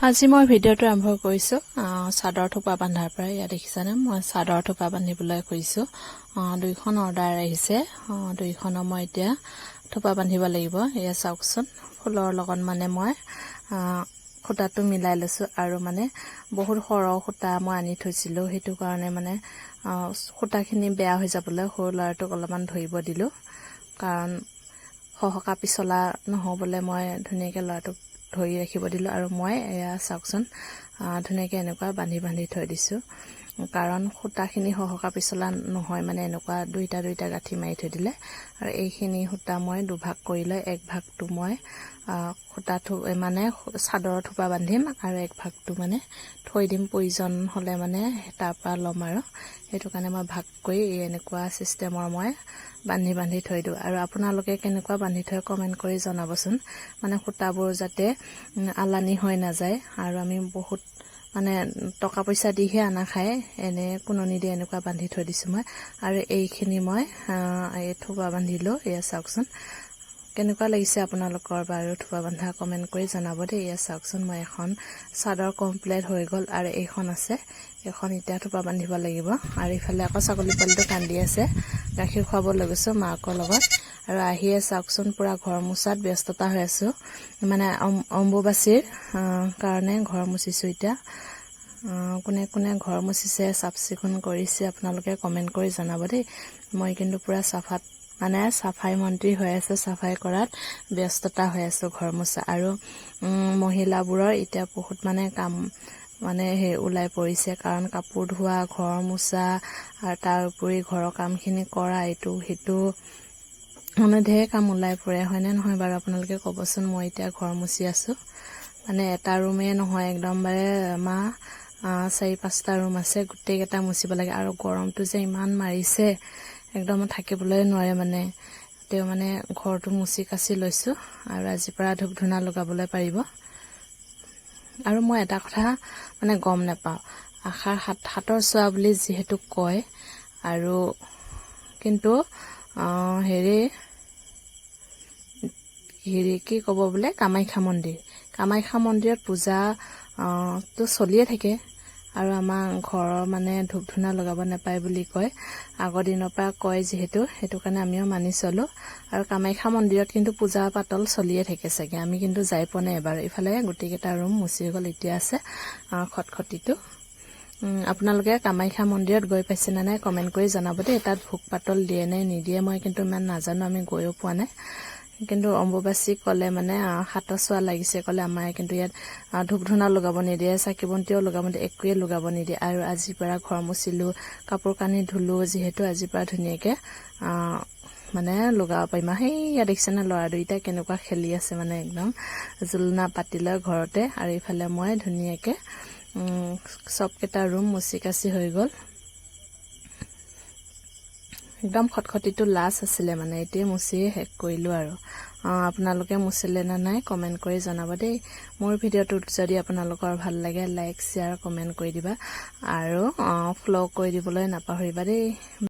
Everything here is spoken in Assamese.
আজি মই ভিডিঅ'টো আৰম্ভ কৰিছোঁ চাদৰ থোপা বান্ধাৰ পৰা। ইয়াত দেখিছানে মই চাদৰ থোপা বান্ধিবলৈ কৰিছোঁ। দুইখন অৰ্ডাৰ আহিছে। দুইখনৰ মই এতিয়া থোপা বান্ধিব লাগিব। এয়া চাওকচোন, ফুলৰ লগত মানে মই সূতাটো মিলাই লৈছোঁ আৰু মানে বহুত সৰহ সূতা মই আনি থৈছিলোঁ। সেইটো কাৰণে মানে সূতাখিনি বেয়া হৈ যাবলৈ সৰু ল'ৰাটোক অলপমান ধৰিব দিলোঁ, কাৰণ সহকা পিছলা নহ'বলৈ মই ধুনীয়াকৈ ল'ৰাটোক ধৰি ৰাখিব দিলোঁ। আৰু মই এয়া চাওকচোন ধুনীয়াকৈ এনেকুৱা বান্ধি বান্ধি থৈ দিছোঁ, কাৰণ সূতাখিনি সহকা পিছলা নহয়, মানে এনেকুৱা দুইটা দুইটা গাঁঠি মাৰি থৈ দিলে। আৰু এইখিনি সূতা মই দুভাগ কৰি লৈ এক ভাগটো মই সূতা মানে চাদৰৰ থোপা বান্ধিম আৰু এক ভাগটো মানে থৈ দিম, প্ৰয়োজন হ'লে মানে তাৰ পৰা ল'ম। আৰু সেইটো কাৰণে মই ভাগ কৰি এনেকুৱা চিষ্টেমৰ মই বান্ধি বান্ধি থৈ দিওঁ। আৰু আপোনালোকে কেনেকুৱা বান্ধি থয় কমেণ্ট কৰি জনাবচোন, মানে সূতাবোৰ যাতে আলানি হৈ নাযায়। আৰু আমি বহুত মানে টকা পইচা দিহে আনা খায়, এনে কোনো নিদি এনেকুৱা বান্ধি থৈ দিছোঁ মই। আৰু এইখিনি মই এই থোপা বান্ধিলোঁ। এয়া চাওকচোন কেনেকুৱা লাগিছে আপোনালোকৰ বাৰু থোপা বন্ধা, কমেণ্ট কৰি জনাব দেই। এয়া চাওকচোন মই এখন চাদৰ কমপ্লিট হৈ গ'ল আৰু এইখন আছে, এইখন এতিয়া থোপা বান্ধিব লাগিব। আৰু ইফালে আকৌ ছাগলী পোৱালিটো কান্দি আছে, গাখীৰ খুৱাব লৈ গৈছোঁ মাকৰ লগত। আৰু আহিয়ে চাওকচোন পুৰা ঘৰ মোচাত ব্যস্ততা হৈ আছোঁ, মানে অম্বুবাচীৰ কাৰণে ঘৰ মুচিছোঁ এতিয়া। কোনে কোনে ঘৰ মুচিছে, চাফ চিকুণ কৰিছে আপোনালোকে কমেণ্ট কৰি জনাব দেই। মই কিন্তু পুৰা চাফাই মন্ত্ৰী হৈ আছে, চাফাই কৰাত ব্যস্ততা হৈ আছোঁ ঘৰ মোচা। আৰু মহিলাবোৰৰ এতিয়া বহুত মানে কাম মানে ওলাই পৰিছে, কাৰণ কাপোৰ ধোৱা, ঘৰ মোচা আৰু তাৰ উপৰি ঘৰৰ কামখিনি কৰা, এইটো সেইটো মানে ঢেৰ কাম ওলাই পৰে, হয়নে নহয় বাৰু আপোনালোকে ক'বচোন। মই এতিয়া ঘৰ মুচি আছোঁ, মানে এটা ৰুমেই নহয়, একদমবাৰে আমাৰ 4-5টা ৰুম আছে, গোটেইকেইটা মুচিব লাগে। আৰু গৰমটো যে ইমান মাৰিছে, একদম থাকিবলৈ নোৱাৰে মানে। তেওঁ মানে ঘৰটো মুচি কাচি লৈছোঁ, আৰু আজিৰ পৰা ধূপ ধূনা লগাবলৈ পাৰিব। আৰু মই এটা কথা মানে গম নাপাওঁ, আষাৰ হাতৰ চোৱা বুলি যিহেতু কয়, আৰু কিন্তু হেৰি কি ক'ব বোলে, কামাখ্যা মন্দিৰত পূজা তো চলিয়ে থাকে। আৰু আমাৰ ঘৰৰ মানে ধূপ ধূনা লগাব নাপায় বুলি কয়, আগৰ দিনৰ পৰা কয় যিহেতু, সেইটো কাৰণে আমিও মানি চলোঁ। আৰু কামাখ্যা মন্দিৰত কিন্তু পূজা পাতল চলিয়ে থাকে চাগে, আমি কিন্তু যাই পোৱা নাই এবাৰ। ইফালে গোটেইকেইটা ৰুম মুচি গ'ল, এতিয়া আছে খটখটিটো। আপোনালোকে কামাখ্যা মন্দিৰত গৈ পাইছেনে নাই কমেণ্ট কৰি জনাব দেই। তাত ভোগ পাতল দিয়ে নে নিদিয়ে মই কিন্তু ইমান নাজানো, আমি গৈও পোৱা নাই। কিন্তু অম্বুবাচী ক'লে মানে হাতৰ চোৱা লাগিছে ক'লে আমাৰ কিন্তু ইয়াত ধূপ ধূনা লগাব নিদিয়ে, চাকি বন্তিও লগাব নিদিয়ে, একোৱে লগাব নিদিয়ে। আৰু আজিৰ পৰা ঘৰ মুচিলোঁ, কাপোৰ কানি ধুলোঁ, যিহেতু আজিৰ পৰা ধুনীয়াকৈ মানে লগাব পাৰিম। সেইয়া দেখিছেনে ল'ৰা দুইটা কেনেকুৱা খেলি আছে, মানে একদম জোলনা পাতি লৈ ঘৰতে। আৰু ইফালে মই ধুনীয়াকৈ চবকেইটা ৰুম মুচি কাচি হৈ গ'ল, একদম খটখটিটো লাষ্ট আছিলে, মানে এতিয়া মুচিয়ে শেষ কৰিলোঁ। আৰু আপোনালোকে মুচিলে নে নাই কমেণ্ট কৰি জনাব দেই। মোৰ ভিডিঅ'টোত যদি আপোনালোকৰ ভাল লাগে, লাইক শ্বেয়াৰ কমেণ্ট কৰি দিবা, আৰু ফ'ল' কৰি দিবলৈ নাপাহৰিবা দেই।